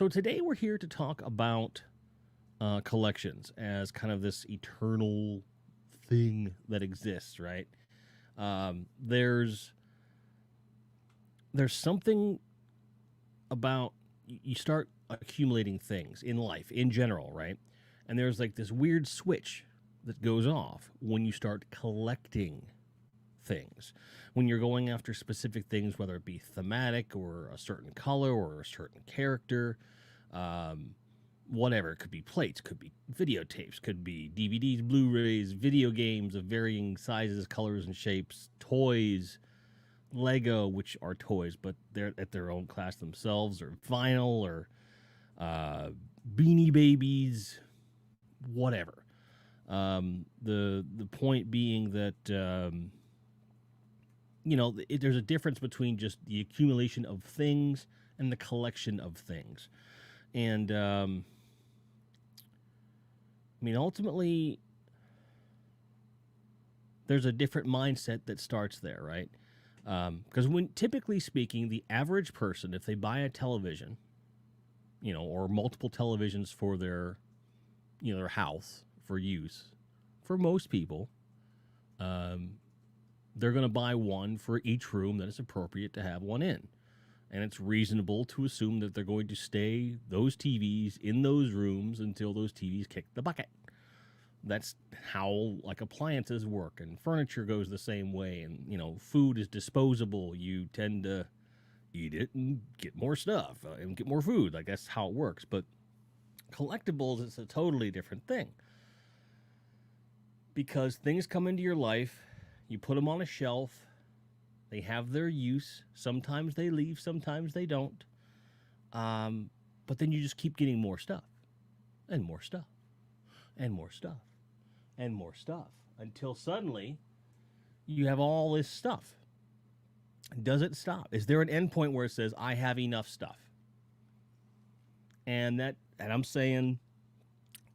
So today we're here to talk about collections as kind of this eternal thing that exists, right? There's something about you start accumulating things in life in general, right? And there's like this weird switch that goes off when you start collecting things. When you're going after specific things, whether it be thematic or a certain color or a certain character, whatever. It could be plates, could be videotapes, could be DVDs, Blu-rays, video games of varying sizes, colors, and shapes, toys, Lego, which are toys, but they're at their own class themselves, or vinyl, or Beanie Babies, whatever. The point being that there's a difference between just the accumulation of things and the collection of things, and ultimately, there's a different mindset that starts there, right? Because when typically speaking, the average person, if they buy a television, or multiple televisions for their house for use, for most people, they're going to buy one for each room that is appropriate to have one in. And it's reasonable to assume that they're going to stay those TVs in those rooms until those TVs kick the bucket. That's how appliances work, and furniture goes the same way. And food is disposable. You tend to eat it and get more stuff and get more food. That's how it works. But collectibles, it's a totally different thing, because things come into your life, you put them on a shelf, they have their use. Sometimes they leave, sometimes they don't. But then you just keep getting more stuff and more stuff and more stuff and more stuff until suddenly you have all this stuff. Does it stop? Is there an end point where it says, I have enough stuff? And I'm saying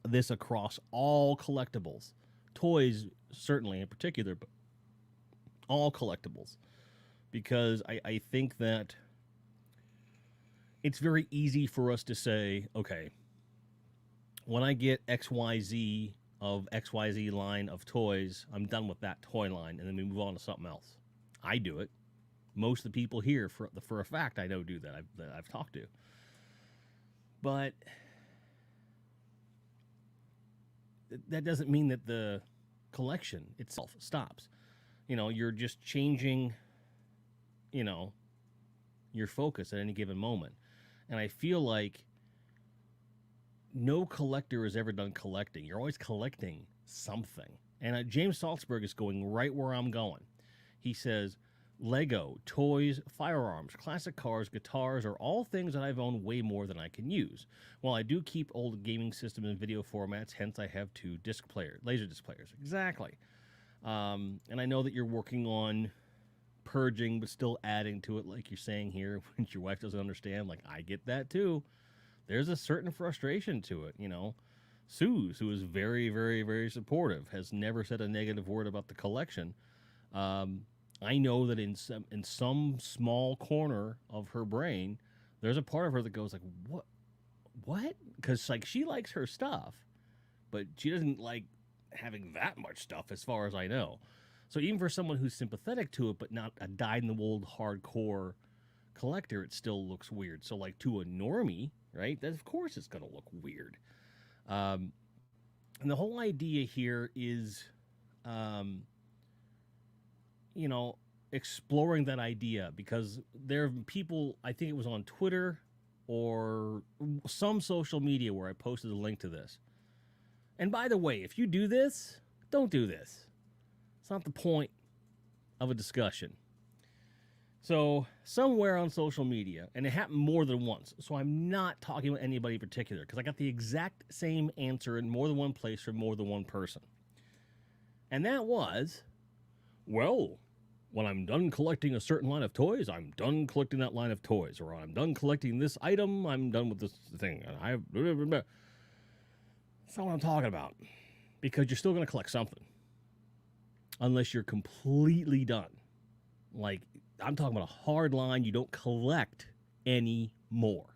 this across all collectibles, toys certainly in particular, but all collectibles, because I think that it's very easy for us to say, okay, when I get XYZ of XYZ line of toys, I'm done with that toy line, and then we move on to something else. I do it. Most of the people here, for a fact, I know do that. I've talked to. But that doesn't mean that the collection itself stops. You're just changing, your focus at any given moment. And I feel like no collector is ever done collecting. You're always collecting something. And James Salzberg is going right where I'm going. He says, Lego, toys, firearms, classic cars, guitars are all things that I've owned way more than I can use. While I do keep old gaming systems and video formats, hence I have 2 laser disc players. Exactly. And I know that you're working on purging, but still adding to it, like you're saying here, which your wife doesn't understand. I get that too. There's a certain frustration to it, Suze, who is very, very, very supportive, has never said a negative word about the collection. I know that in some small corner of her brain, there's a part of her that goes what? Because she likes her stuff, but she doesn't like having that much stuff, as far as I know. So even for someone who's sympathetic to it, but not a dyed-in-the-wool hardcore collector, it still looks weird. So to a normie, right, that of course it's going to look weird. And the whole idea here is, exploring that idea, because there are people, I think it was on Twitter or some social media where I posted a link to this. And by the way, if you do this, don't do this. It's not the point of a discussion. So somewhere on social media, and it happened more than once, so I'm not talking about anybody in particular, because I got the exact same answer in more than one place from more than one person. And that was, well, when I'm done collecting a certain line of toys, I'm done collecting that line of toys. Or I'm done collecting this item, I'm done with this thing. That's not what I'm talking about. Because you're still going to collect something. Unless you're completely done. I'm talking about a hard line. You don't collect any more.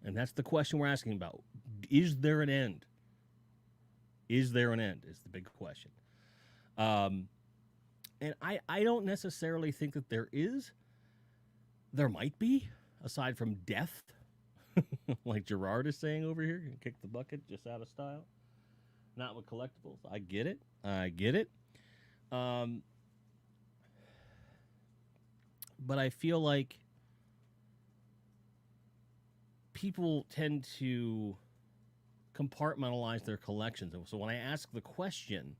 And that's the question we're asking about. Is there an end? Is there an end? Is the big question. And I don't necessarily think that there is. There might be, aside from death, like Gerard is saying over here. Kick the bucket just out of style. Not with collectibles. I get it. I get it. But I feel like people tend to compartmentalize their collections. So when I ask the question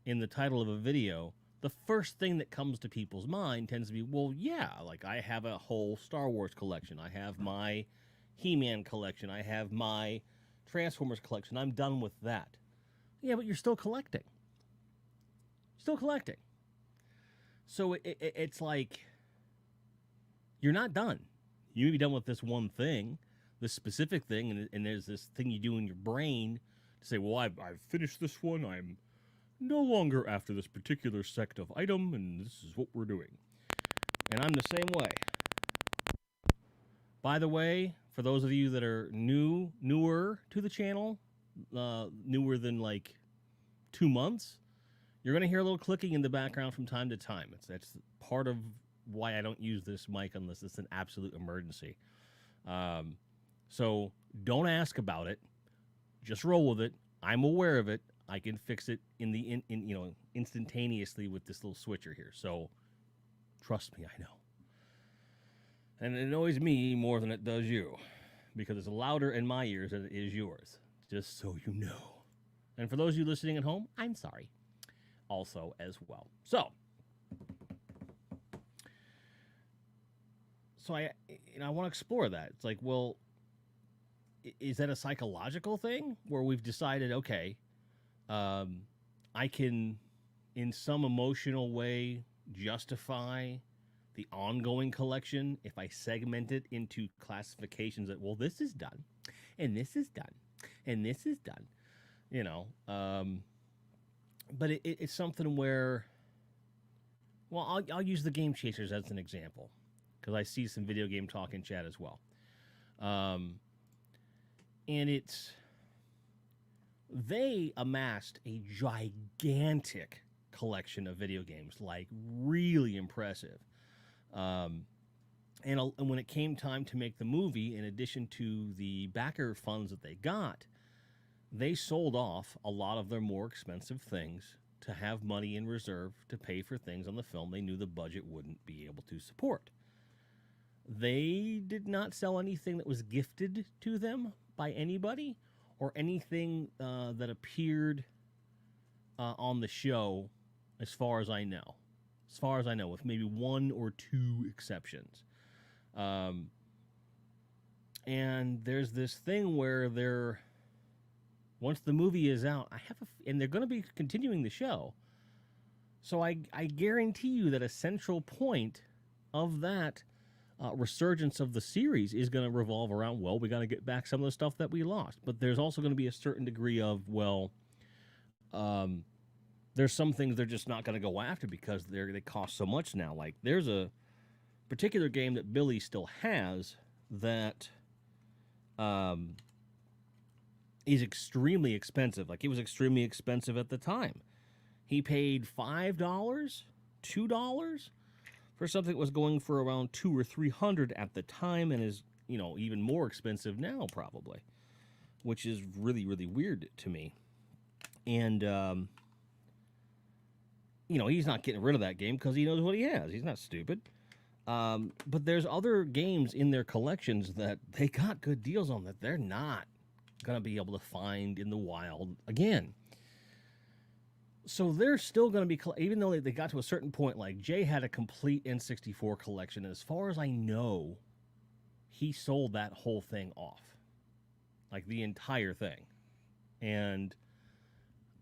in the title of a video, the first thing that comes to people's mind tends to be, well, yeah, like I have a whole Star Wars collection. I have my He-Man collection. I have my Transformers collection. I'm done with that. Yeah, but you're still collecting. Still collecting. So it's like you're not done. You may be done with this one thing, this specific thing, and there's this thing you do in your brain to say, well, I've finished this one. I'm no longer after this particular sect of item, and this is what we're doing. And I'm the same way. By the way, for those of you that are newer to the channel, newer than like 2 months, you're going to hear a little clicking in the background from time to time. That's part of why I don't use this mic unless it's an absolute emergency. So don't ask about it. Just roll with it. I'm aware of it. I can fix it instantaneously with this little switcher here. So trust me, I know. And it annoys me more than it does you, because it's louder in my ears than it is yours, just so you know. And for those of you listening at home, I'm sorry also as well. So I want to explore that. It's like, well, is that a psychological thing where we've decided, okay, I can, in some emotional way, justify the ongoing collection if I segment it into classifications that, well, this is done, and this is done, and this is done, but it's something where, well, I'll use the Game Chasers as an example, because I see some video game talk in chat as well. And they amassed a gigantic collection of video games, like really impressive. And when it came time to make the movie, in addition to the backer funds that they got, they sold off a lot of their more expensive things to have money in reserve to pay for things on the film they knew the budget wouldn't be able to support. They did not sell anything that was gifted to them by anybody, or anything that appeared on the show, as far as I know. As far as I know, with maybe 1 or 2 exceptions. And there's this thing where once the movie is out, and they're going to be continuing the show. So I guarantee you that a central point of that resurgence of the series is going to revolve around, well, we got to get back some of the stuff that we lost. But there's also going to be a certain degree of, well, there's some things they're just not going to go after because they cost so much now. Like, there's a particular game that Billy still has that is extremely expensive. Like, it was extremely expensive at the time. He paid $5, $2 for something that was going for around $200 or $300 at the time, and is, even more expensive now probably, which is really, really weird to me. And he's not getting rid of that game because he knows what he has. He's not stupid. But there's other games in their collections that they got good deals on that they're not going to be able to find in the wild again. So they're still going to be, even though they got to a certain point, like Jay had a complete N64 collection. As far as I know, he sold that whole thing off. Like the entire thing. And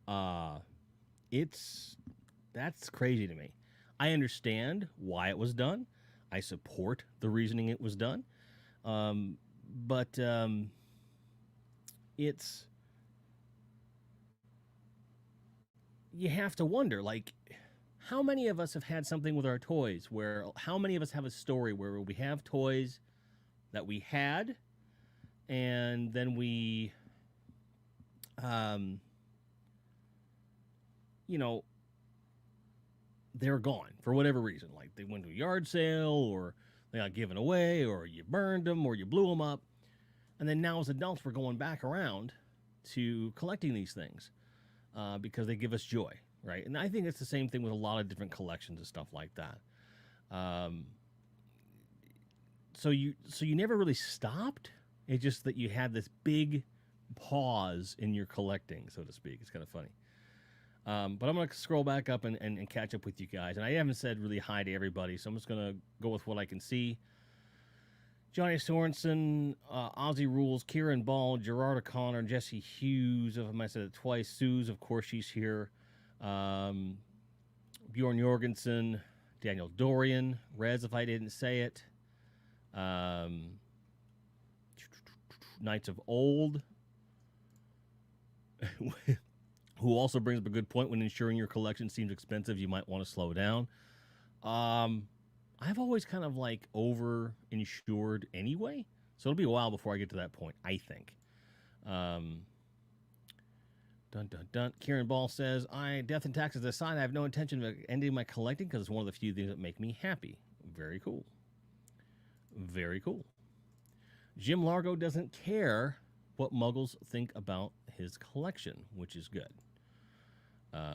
that's crazy to me. I understand why it was done. I support the reasoning it was done. But you have to wonder, like, how many of us have had something with our toys where, how many of us have a story where we have toys that we had and then we, um, you know, they're gone for whatever reason. Like they went to a yard sale, or they got given away, or you burned them, or you blew them up. And then now as adults, we're going back around to collecting these things because they give us joy, right? And I think it's the same thing with a lot of different collections and stuff like that. So you never really stopped. It's just that you had this big pause in your collecting, so to speak. It's kind of funny. But I'm going to scroll back up and catch up with you guys. And I haven't said really hi to everybody, so I'm just going to go with what I can see. Johnny Sorensen, Ozzy Rules, Kieran Ball, Gerard O'Connor, Jesse Hughes. If I said it twice, Suze, of course, she's here. Bjorn Jorgensen, Daniel Dorian, Rez, if I didn't say it. Knights of Old, who also brings up a good point. When ensuring your collection seems expensive, you might want to slow down. I've always kind of like over-insured anyway, so it'll be a while before I get to that point, I think. Dun, dun, dun. Kieran Ball says, death and taxes aside, I have no intention of ending my collecting because it's one of the few things that make me happy. Very cool. Very cool. Jim Largo doesn't care what muggles think about his collection, which is good.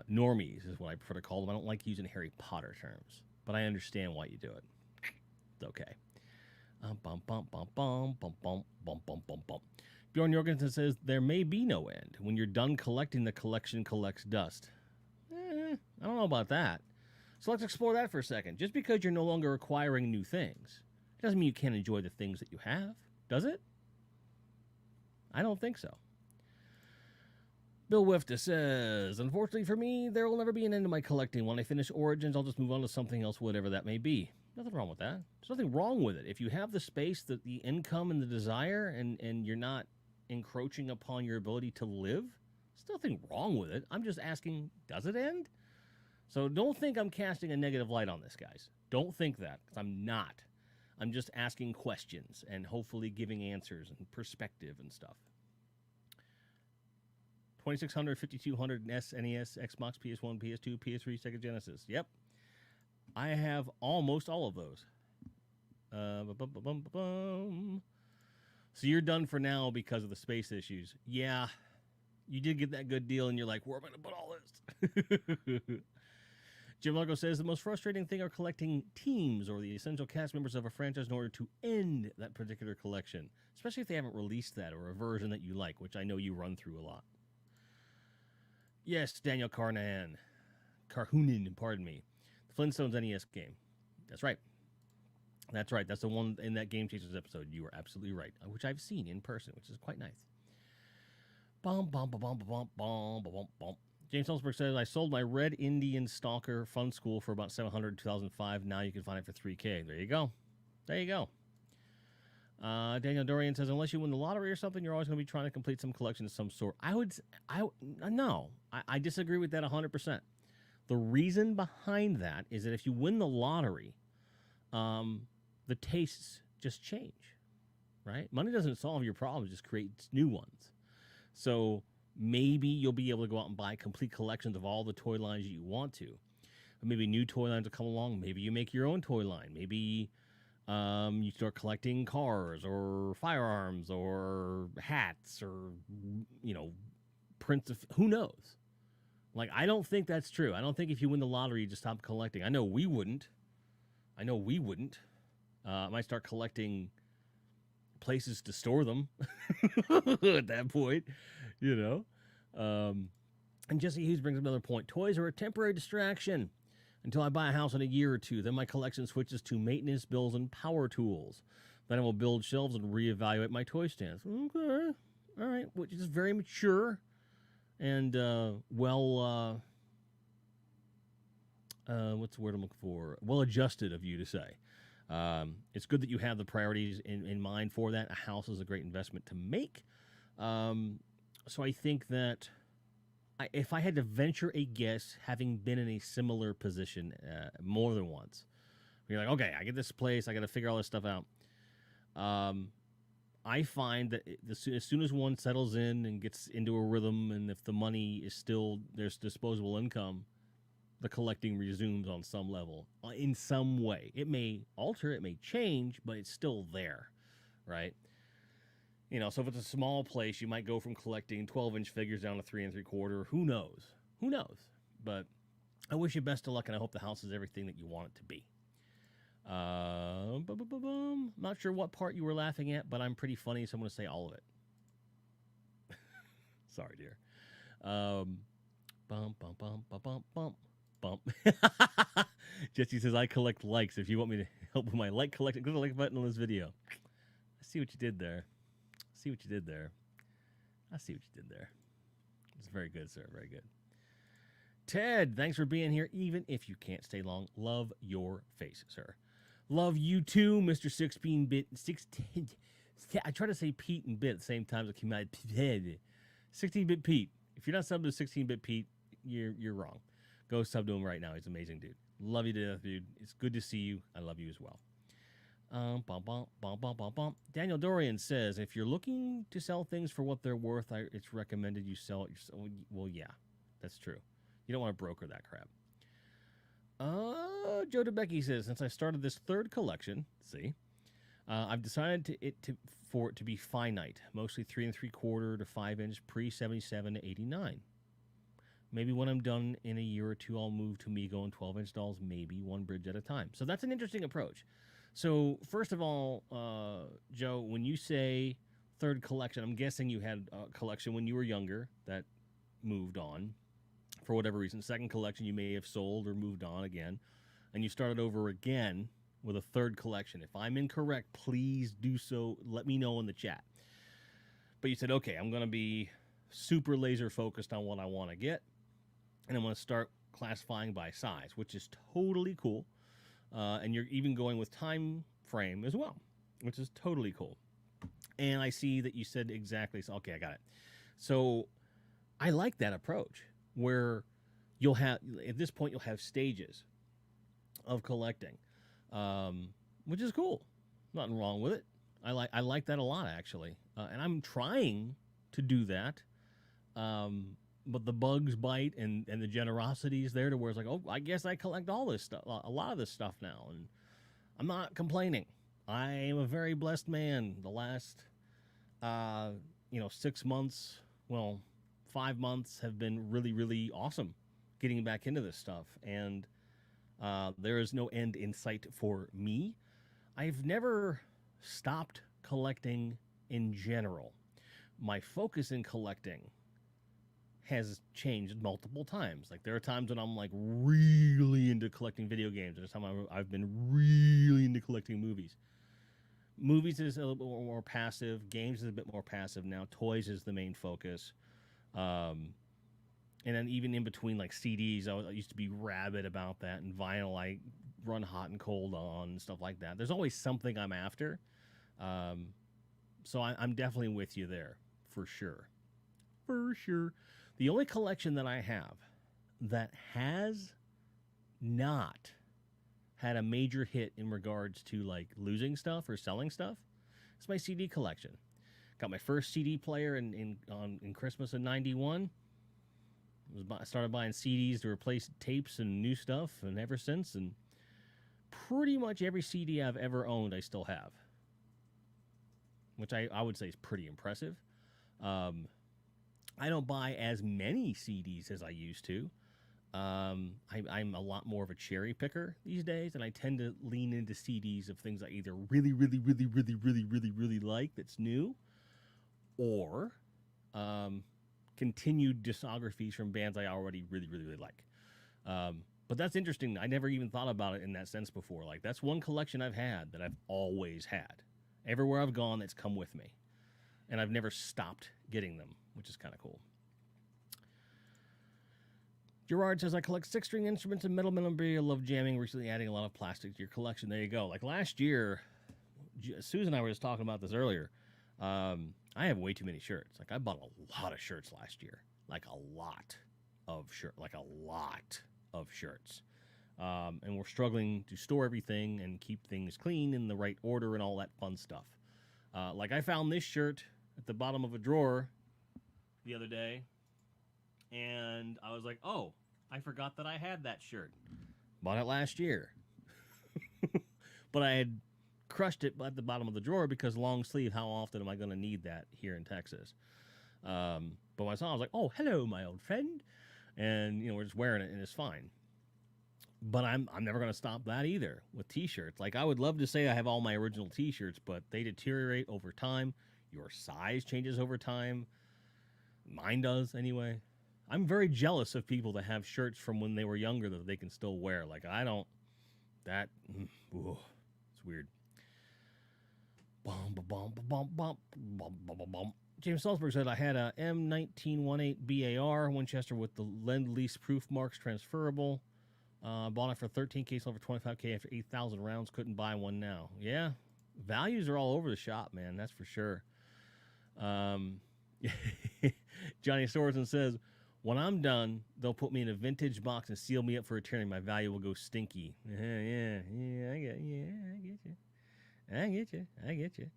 Normies is what I prefer to call them. I don't like using Harry Potter terms, but I understand why you do it. It's okay. Bjorn Jorgensen says, there may be no end. When you're done collecting, the collection collects dust. I don't know about that. So let's explore that for a second. Just because you're no longer acquiring new things doesn't mean you can't enjoy the things that you have, does it? I don't think so. Bill Wifta says, unfortunately for me, there will never be an end to my collecting. When I finish Origins, I'll just move on to something else, whatever that may be. Nothing wrong with that. There's nothing wrong with it. If you have the space, the income, and the desire, and you're not encroaching upon your ability to live, there's nothing wrong with it. I'm just asking, does it end? So don't think I'm casting a negative light on this, guys. Don't think that, because I'm not. I'm just asking questions and hopefully giving answers and perspective and stuff. 2600, 5200 SNES, Xbox, PS1, PS2, PS3, Sega Genesis. Yep. I have almost all of those. So you're done for now because of the space issues. Yeah. You did get that good deal and you're like, where am I going to put all this? Jim Largo says the most frustrating thing are collecting teams or the essential cast members of a franchise in order to end that particular collection, especially if they haven't released that or a version that you like, which I know you run through a lot. Yes, Daniel Carhunin, pardon me. The Flintstones NES game. That's right. That's right. That's the one in that Game Chasers episode. You were absolutely right, which I've seen in person, which is quite nice. James Ellsberg says, I sold my Red Indian Stalker Fun School for about $700 in 2005. Now you can find it for $3,000. There you go. There you go. Daniel Dorian says, unless you win the lottery or something, you're always going to be trying to complete some collection of some sort. No, I disagree with that 100%. The reason behind that is that if you win the lottery, the tastes just change, right? Money doesn't solve your problems, just creates new ones. So maybe you'll be able to go out and buy complete collections of all the toy lines you want to. But maybe new toy lines will come along. Maybe you make your own toy line. Maybe you start collecting cars or firearms or hats or, prints of, who knows? Like, I don't think that's true. I don't think if you win the lottery, you just stop collecting. I know we wouldn't. I might start collecting places to store them at that point, And Jesse Hughes brings up another point. Toys are a temporary distraction until I buy a house in a year or two. Then my collection switches to maintenance bills and power tools. Then I will build shelves and reevaluate my toy stands. Okay. All right. Which is very mature and what's the word I'm looking for? Well-adjusted of you to say. It's good that you have the priorities in mind for that. A house is a great investment to make. So I think that if I had to venture a guess, having been in a similar position more than once, you're like, okay, I get this place, I got to figure all this stuff out. I find that as soon as one settles in and gets into a rhythm, and if the money is still there's disposable income, the collecting resumes on some level, in some way. It may alter, it may change, but it's still there, right? You know, so if it's a small place, you might go from collecting 12-inch figures down to 3 3/4. Who knows? Who knows? But I wish you best of luck, and I hope the house is everything that you want it to be. Not sure what part you were laughing at, but I'm pretty funny, so I'm going to say all of it. Sorry, dear. Bump, bump, bump, bump, bump, bump, bump. Jesse says, I collect likes. If you want me to help with my like collecting, click the like button on this video. I see what you did there. I see what you did there. It's very good, sir. Very good. Ted, thanks for being here, even if you can't stay long. Love your face, sir. Love you too, Mr. 16-bit. I try to say Pete and Bit at the same time. 16-bit Pete. If you're not subbed to 16-bit Pete, you're wrong. Go sub to him right now. He's an amazing dude. Love you to death, dude. It's good to see you. I love you as well. Daniel Dorian says, if you're looking to sell things for what they're worth, it's recommended you sell it yourself. Well, yeah, that's true. You don't want to broker that crap. Joe DeBecky says, since I started this third collection, I've decided for it to be finite, mostly 3 3/4 to 5-inch pre-77 to 89. Maybe when I'm done in a year or two, I'll move to Mego and 12-inch dolls, maybe one bridge at a time. So that's an interesting approach. So first of all, Joe, when you say third collection, I'm guessing you had a collection when you were younger that moved on for whatever reason. Second collection you may have sold or moved on again, and you started over again with a third collection. If I'm incorrect, please do so. Let me know in the chat. But you said, okay, I'm going to be super laser focused on what I want to get, and I'm going to start classifying by size, which is totally cool. And you're even going with time frame as well, which is totally cool. And I see that you said exactly. So, okay, I got it. So I like that approach where you'll have, at this point, you'll have stages of collecting, which is cool. Nothing wrong with it. I like that a lot, actually. And I'm trying to do that. But the bugs bite, and the generosity is there to where it's like, oh, I guess I collect all this stuff, a lot of this stuff now. And I'm not complaining. I am a very blessed man. The last, 6 months, 5 months have been really, really awesome getting back into this stuff. And there is no end in sight for me. I've never stopped collecting in general. My focus in collecting has changed multiple times. Like, there are times when I'm like really into collecting video games. There's time I've been really into collecting movies. Movies is a little bit more passive. Games is a bit more passive now. Toys is the main focus. And then even in between, like CDs, I used to be rabid about that, and vinyl I run hot and cold on and stuff like that. There's always something I'm after. So I'm definitely with you there, for sure. For sure. The only collection that I have that has not had a major hit in regards to like losing stuff or selling stuff is my CD collection. Got my first CD player in Christmas of '91. I started buying CDs to replace tapes and new stuff, and ever since, and pretty much every CD I've ever owned I still have, which I would say is pretty impressive. I don't buy as many CDs as I used to. I'm a lot more of a cherry picker these days, and I tend to lean into CDs of things I either really, really, really, really, really, really, really like that's new, or continued discographies from bands I already really, really, really like. But that's interesting. I never even thought about it in that sense before. Like, that's one collection I've had that I've always had. Everywhere I've gone, it's come with me. And I've never stopped getting them, which is kind of cool. Gerard says, I collect 6-string instruments and metal memorabilia. Love jamming. Recently adding a lot of plastic to your collection. There you go. Like last year, Susan and I were just talking about this earlier. I have way too many shirts. Like, I bought a lot of shirts last year. Like a lot of shirts. And we're struggling to store everything and keep things clean in the right order and all that fun stuff. Like I found this shirt at the bottom of a drawer the other day, and I was like, oh, I forgot that I had that shirt. Bought it last year. But I had crushed it at the bottom of the drawer because long sleeve, how often am I going to need that here in Texas? But when I saw it, I was like, oh, hello, my old friend. And, we're just wearing it, and it's fine. But I'm never going to stop that either with T-shirts. Like, I would love to say I have all my original T-shirts, but they deteriorate over time. Your size changes over time. Mine does, anyway. I'm very jealous of people that have shirts from when they were younger that they can still wear. Like, I don't... That... Ooh, it's weird. James Salzberg said, I had a M1918 BAR Winchester with the Lend-Lease proof marks transferable. Bought it for $13K, sold for $25K after 8,000 rounds. Couldn't buy one now. Yeah, values are all over the shop, man. That's for sure. Johnny Sorensen says, when I'm done, they'll put me in a vintage box and seal me up for returning. My value will go stinky. Yeah, I get you.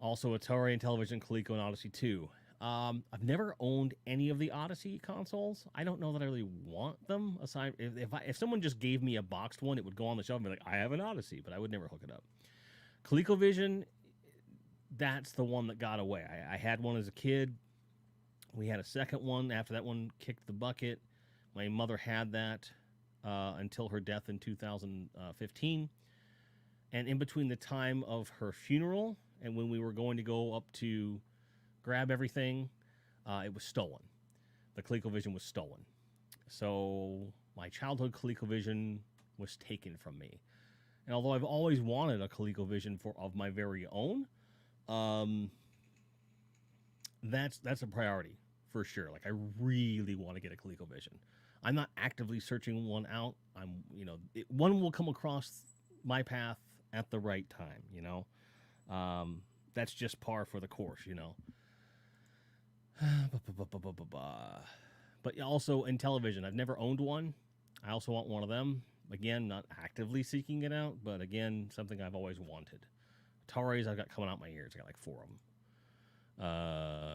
Also, Atari and Television, Coleco, and Odyssey 2. I've never owned any of the Odyssey consoles. I don't know that I really want them. Aside, if someone just gave me a boxed one, it would go on the shelf and be like, I have an Odyssey, but I would never hook it up. ColecoVision, that's the one that got away. I had one as a kid. We had a second one after that one kicked the bucket. My mother had that until her death in 2015. And in between the time of her funeral and when we were going to go up to grab everything, it was stolen. The ColecoVision was stolen. So my childhood ColecoVision was taken from me. And although I've always wanted a ColecoVision of my very own, that's a priority for sure. Like I really want to get a ColecoVision. I'm not actively searching one out. One will come across my path at the right time. That's just par for the course. But also in television, I've never owned one. I also want one of them. Again, not actively seeking it out, but again, something I've always wanted. Ataris I've got coming out my ears. I got like 4 of them.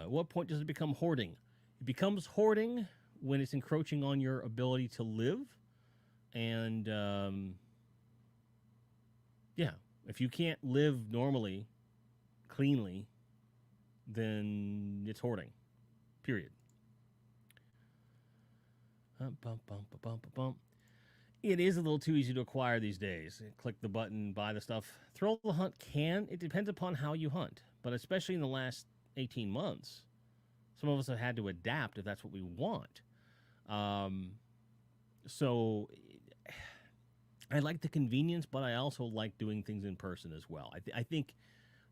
At what point does it become hoarding? It becomes hoarding when it's encroaching on your ability to live. And, if you can't live normally, cleanly, then it's hoarding. Period. It is a little too easy to acquire these days. Click the button, buy the stuff. Thrill of the Hunt it depends upon how you hunt. But especially in the last 18 months, some of us have had to adapt if that's what we want. So I like the convenience, but I also like doing things in person as well. I think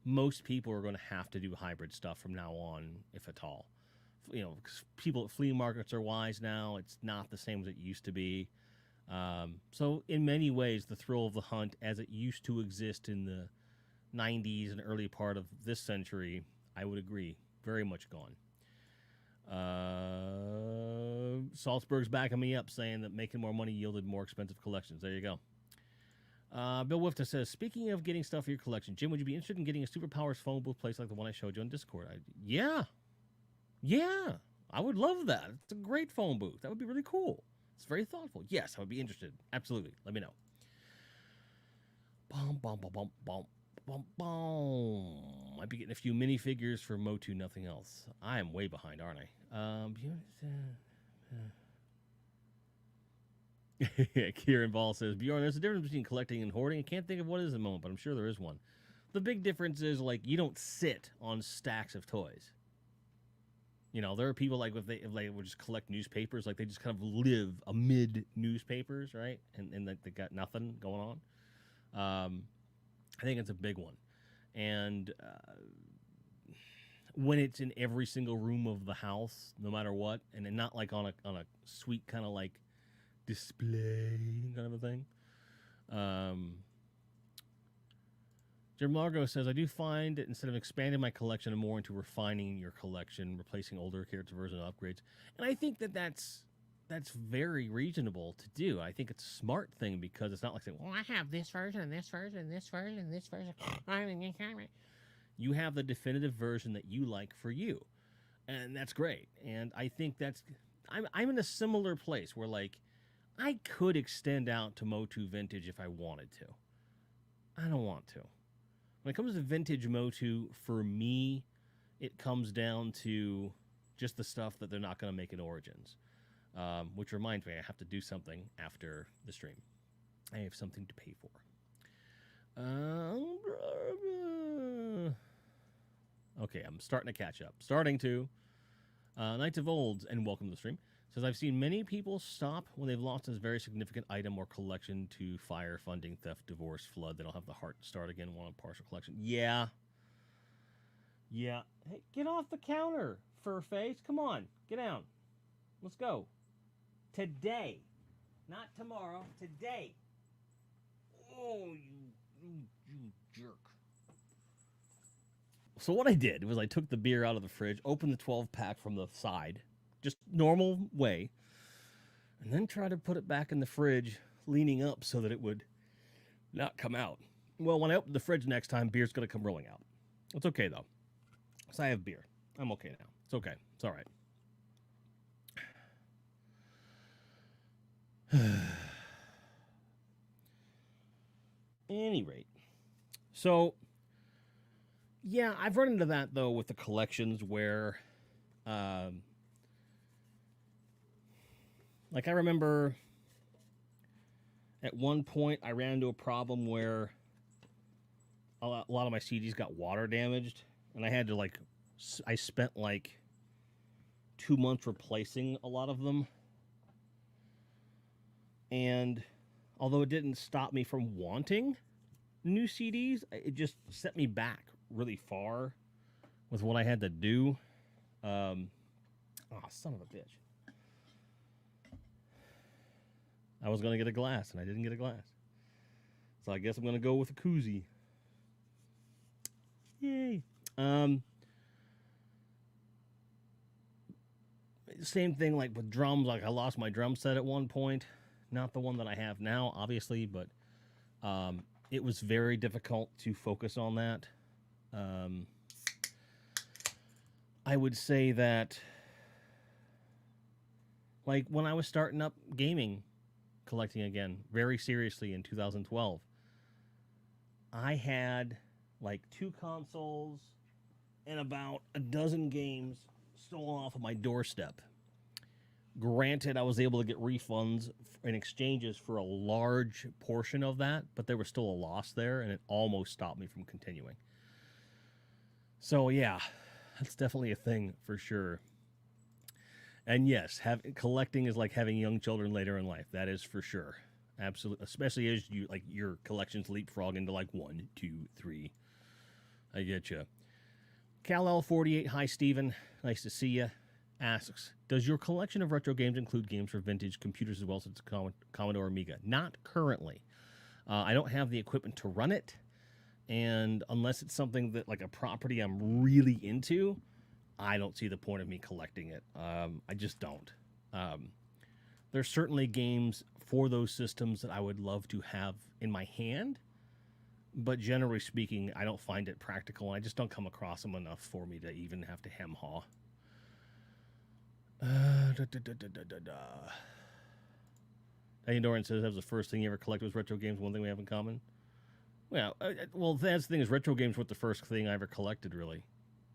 most people are going to have to do hybrid stuff from now on, if at all. People at flea markets are wise now. It's not the same as it used to be. So in many ways, the thrill of the hunt as it used to exist in the 90s and early part of this century, I would agree, very much gone. Salzberg's backing me up saying that making more money yielded more expensive collections. There you go. Bill Wifta says, speaking of getting stuff for your collection, Jim, would you be interested in getting a Superpowers phone booth place like the one I showed you on Discord? Yeah, I would love that. It's a great phone booth. That would be really cool. It's very thoughtful. Yes, I would be interested. Absolutely. Let me know. Might be getting a few minifigures for Motu, nothing else. I am way behind, aren't I? Kieran Ball says, Bjorn, there's a difference between collecting and hoarding. I can't think of what it is at the moment, but I'm sure there is one. The big difference is, you don't sit on stacks of toys. There are people if they would just collect newspapers, they just kind of live amid newspapers, right? And they got nothing going on. I think it's a big one. And when it's in every single room of the house, no matter what, and then not on a sweet kind of display kind of a thing. Jim Largo says, I do find that instead of expanding my collection, I'm more into refining your collection, replacing older character version upgrades. And I think that that's that's very reasonable to do. I think it's a smart thing because it's not like saying, well, I have this version and this version and this version and this version. You have the definitive version that you like for you. And that's great. And I think I'm in a similar place where, like, I could extend out to Motu Vintage if I wanted to. I don't want to. When it comes to vintage Motu, for me, it comes down to just the stuff that they're not going to make in Origins. Which reminds me, I have to do something after the stream. I have something to pay for. Okay, I'm starting to catch up. Knights of Olds, and welcome to the stream, says, I've seen many people stop when they've lost a very significant item or collection to fire, funding, theft, divorce, flood. They don't have the heart to start again, want a partial collection. Yeah. Hey, get off the counter, fur face. Come on, get down. Let's go. Today. Not tomorrow. Today. Oh, you jerk. So what I did was I took the beer out of the fridge, opened the 12-pack from the side, just normal way, and then tried to put it back in the fridge, leaning up so that it would not come out. Well, when I open the fridge next time, beer's going to come rolling out. It's okay, though, because I have beer. I'm okay now. It's okay. It's all right. Any rate, so yeah, I've run into that though with the collections where, like I remember at one point I ran into a problem where a lot of my CDs got water damaged, and I had to I spent like 2 months replacing a lot of them. And although it didn't stop me from wanting new CDs, it just set me back really far with what I had to do. Son of a bitch. I was going to get a glass, and I didn't get a glass. So I guess I'm going to go with a koozie. Yay. Same thing like with drums. Like I lost my drum set at one point. Not the one that I have now, obviously, but it was very difficult to focus on that. I would say that, like, when I was starting up gaming, collecting again, very seriously in 2012, I had, like, 2 consoles and about a dozen games stolen off of my doorstep. Granted, I was able to get refunds and exchanges for a large portion of that, but there was still a loss there, and it almost stopped me from continuing. So, yeah, that's definitely a thing for sure. And yes, collecting is like having young children later in life. That is for sure. Absolutely. Especially as your collections leapfrog into 1, 2, 3. I get you. Cal L48, hi, Steven. Nice to see you. Asks, does your collection of retro games include games for vintage computers as well as Commodore Amiga? Not currently. I don't have the equipment to run it, and unless it's something that, like a property I'm really into, I don't see the point of me collecting it. I just don't. There's certainly games for those systems that I would love to have in my hand, but generally speaking, I don't find it practical, and I just don't come across them enough for me to even have to hem-haw. Doran says that was the first thing you ever collected was retro games. One thing we have in common. Well, that's the thing is retro games were the first thing I ever collected, really.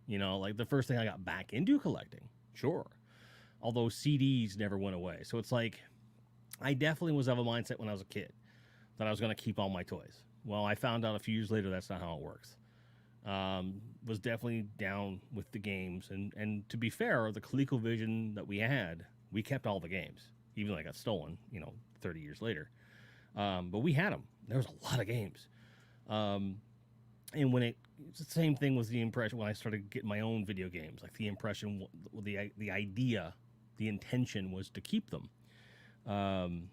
You know, like the first thing I got back into collecting. Sure. Although CDs never went away. So it's like, I definitely was of a mindset when I was a kid that I was going to keep all my toys. Well, I found out a few years later that's not how it works. Was definitely down with the games. And to be fair, the ColecoVision that we had, we kept all the games, even though they got stolen, 30 years later. But we had them. There was a lot of games. And when it's the same thing with the impression when I started getting my own video games, like the impression, the idea, the intention was to keep them. And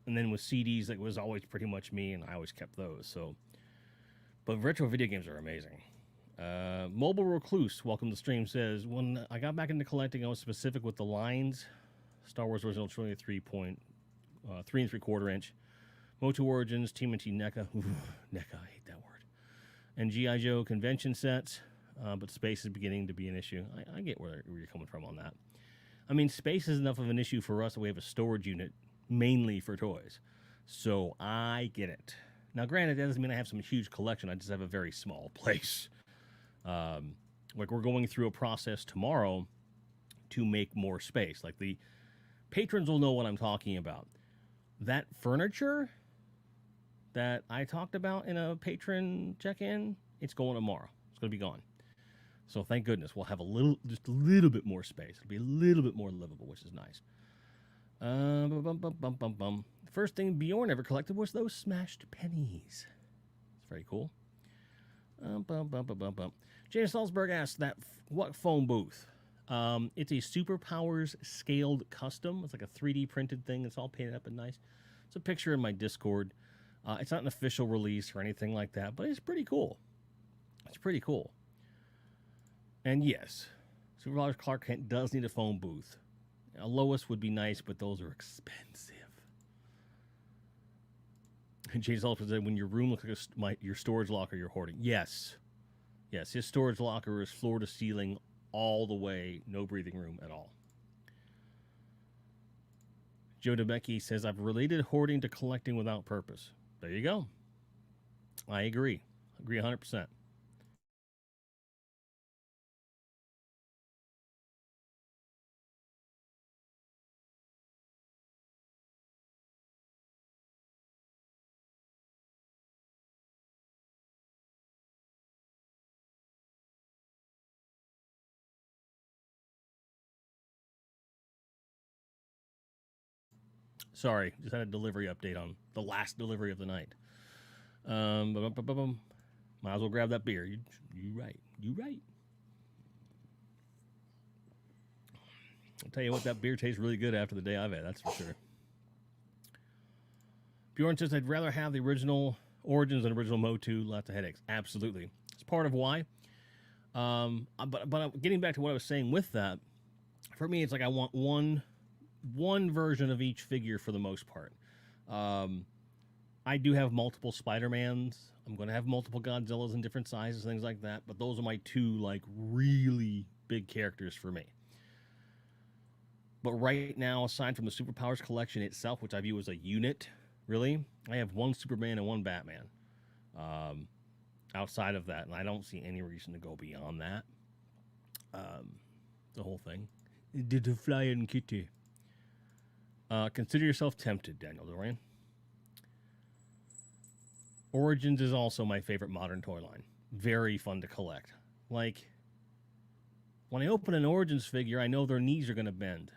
then with CDs, it was always pretty much me, and I always kept those. So, but retro video games are amazing. Mobile Recluse, welcome to the stream, says, when I got back into collecting, I was specific with the lines Star Wars Original Trilogy 3.3 3/4 inch. Moto Origins, TMNT NECA. Ooh, NECA, I hate that word. And G.I. Joe convention sets, but space is beginning to be an issue. I get where you're coming from on that. I mean, space is enough of an issue for us that we have a storage unit mainly for toys. So I get it. Now, granted, that doesn't mean I have some huge collection. I just have a very small place. Like we're going through a process tomorrow to make more space. Like the patrons will know what I'm talking about. That furniture that I talked about in a patron check-in, it's going tomorrow. It's going to be gone. So thank goodness we'll have just a little bit more space. It'll be a little bit more livable, which is nice. The first thing Bjorn ever collected was those smashed pennies. It's very cool. James Salzberg asked what phone booth? It's a Superpowers scaled custom. It's like a 3D printed thing. It's all painted up and nice. It's a picture in my Discord. It's not an official release or anything like that, but it's pretty cool. It's pretty cool. And yes, Superpowers Clark Kent does need a phone booth. A Lois would be nice, but those are expensive. And James also said, when your room looks like your storage locker you're hoarding. Yes. Yes, his storage locker is floor to ceiling all the way, no breathing room at all. Joe DeBecki says, I've related hoarding to collecting without purpose. There you go. I agree. 100%. Sorry, just had a delivery update on the last delivery of the night. Might as well grab that beer. You right. You right. I'll tell you what, that beer tastes really good after the day I've had, that's for sure. Bjorn says, I'd rather have the original Origins than original Motu. Lots of headaches. Absolutely. It's part of why. But getting back to what I was saying with that, for me, it's like I want one version of each figure for the most part. I do have multiple Spider-Mans. I'm going to have multiple Godzillas in different sizes, things like that. But those are my two, like, really big characters for me. But right now, aside from the Superpowers collection itself, which I view as a unit, really, I have one Superman and one Batman. Outside of that, and I don't see any reason to go beyond that. The whole thing. Did the flying kitty. Consider yourself tempted, Daniel Dorian. Origins is also my favorite modern toy line. Very fun to collect. Like, when I open an Origins figure, I know their knees are going to bend.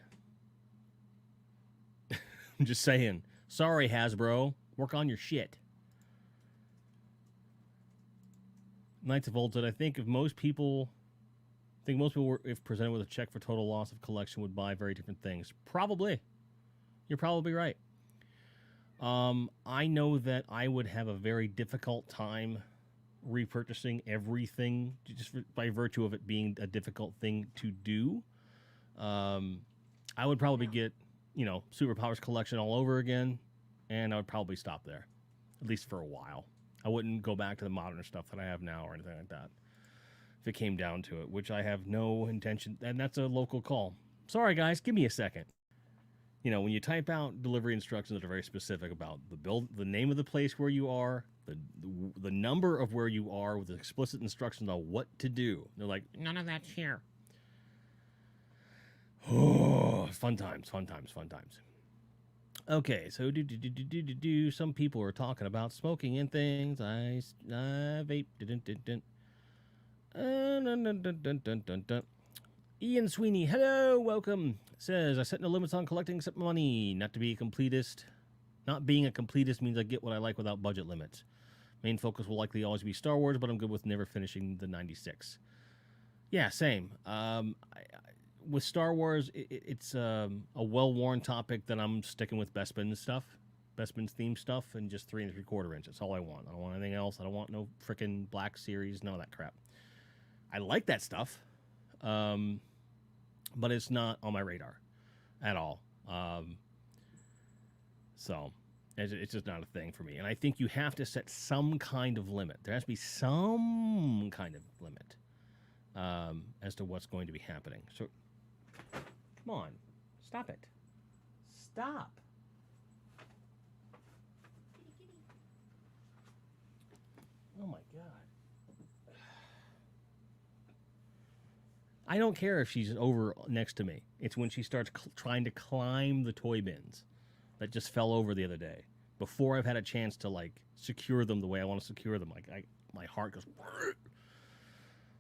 I'm just saying. Sorry, Hasbro. Work on your shit. Knights of Old said, I think most people were, if presented with a check for total loss of collection, would buy very different things. Probably. You're probably right. I know that I would have a very difficult time repurchasing everything just by virtue of it being a difficult thing to do. I would probably get, Superpowers collection all over again, and I would probably stop there, at least for a while. I wouldn't go back to the modern stuff that I have now or anything like that if it came down to it, which I have no intention, and that's a local call. Sorry, guys, give me a second. When you type out delivery instructions that are very specific about the name of the place where you are, the number of where you are with explicit instructions on what to do. They're like, none of that's here. Oh, fun times. Okay, so some people are talking about smoking and things. I vape. Ian Sweeney, hello, welcome. Says, I set no limits on collecting except money. Not being a completist means I get what I like without budget limits. Main focus will likely always be Star Wars, but I'm good with never finishing the 96. Yeah, same. With Star Wars, it's a well-worn topic that I'm sticking with Bespin's stuff. Bespin's theme stuff, and just 3 3/4 inch. That's all I want. I don't want anything else. I don't want no freaking Black Series, none of that crap. I like that stuff. But it's not on my radar at all. So it's just not a thing for me. And I think you have to set some kind of limit. There has to be some kind of limit as to what's going to be happening. So, come on. Stop it. Stop. Oh my God. I don't care if she's over next to me. It's when she starts trying to climb the toy bins that just fell over the other day before I've had a chance to like secure them the way I want to secure them. Like my heart goes.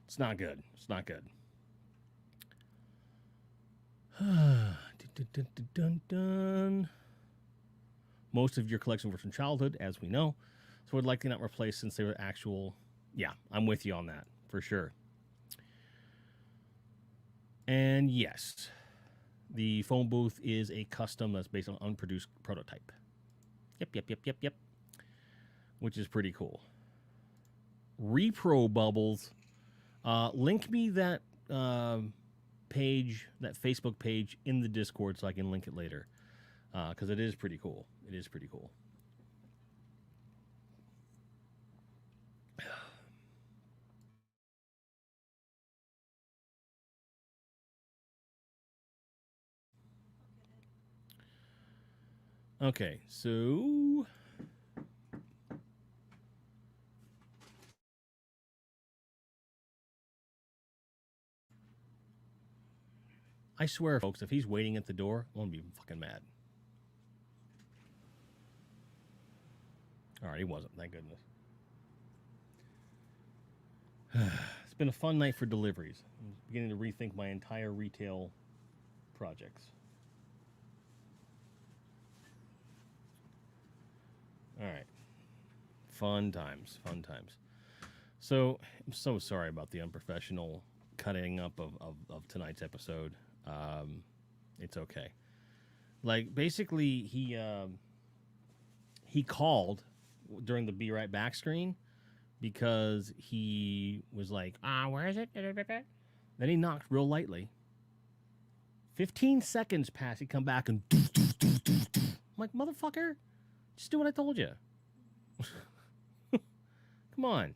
It's not good. It's not good. Most of your collection was from childhood, as we know, so would likely not replace since they were actual. Yeah, I'm with you on that for sure. And yes, the phone booth is a custom that's based on an unproduced prototype. Yep. Which is pretty cool. Repro Bubbles. Link me that page, that Facebook page in the Discord so I can link it later. Because it is pretty cool. It is pretty cool. Okay, so I swear, folks, if he's waiting at the door, I'm gonna be fucking mad. All right, he wasn't. Thank goodness. It's been a fun night for deliveries. I'm beginning to rethink my entire retail projects. All right. Fun times. So, I'm so sorry about the unprofessional cutting up of tonight's episode. It's okay. Like, basically, he called during the Be Right Back screen because he was like, where is it? Then he knocked real lightly. 15 seconds pass, he come back and I'm like, motherfucker, just do what I told you. Come on.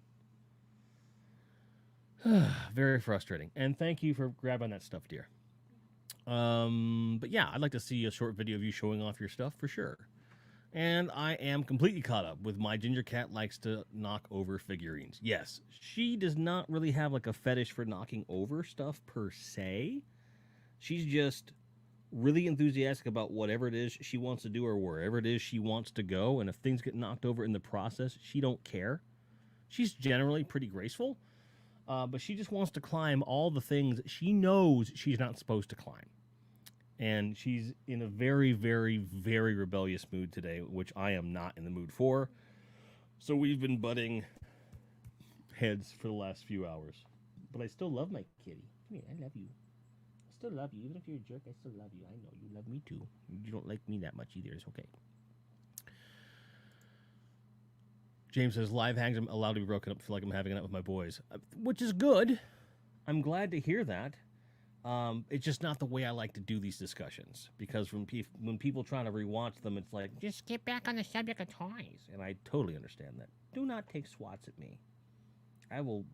Very frustrating. And thank you for grabbing that stuff, dear. But yeah, I'd like to see a short video of you showing off your stuff for sure. And I am completely caught up with my ginger cat likes to knock over figurines. Yes, she does not really have like a fetish for knocking over stuff per se. She's just really enthusiastic about whatever it is she wants to do or wherever it is she wants to go. And if things get knocked over in the process, she don't care. She's generally pretty graceful, but she just wants to climb all the things she knows she's not supposed to climb. And she's in a very, very, very rebellious mood today, which I am not in the mood for. So we've been butting heads for the last few hours. But I still love my kitty. Come here, I love you. I still love you. Even if you're a jerk, I still love you. I know you love me too. You don't like me that much either. It's okay. James says, live hangs I'm allowed to be broken up. I feel like I'm having it up with my boys. Which is good. I'm glad to hear that. It's just not the way I like to do these discussions, because when people try to rewatch them, it's like, just get back on the subject of toys. And I totally understand that. Do not take swats at me. I will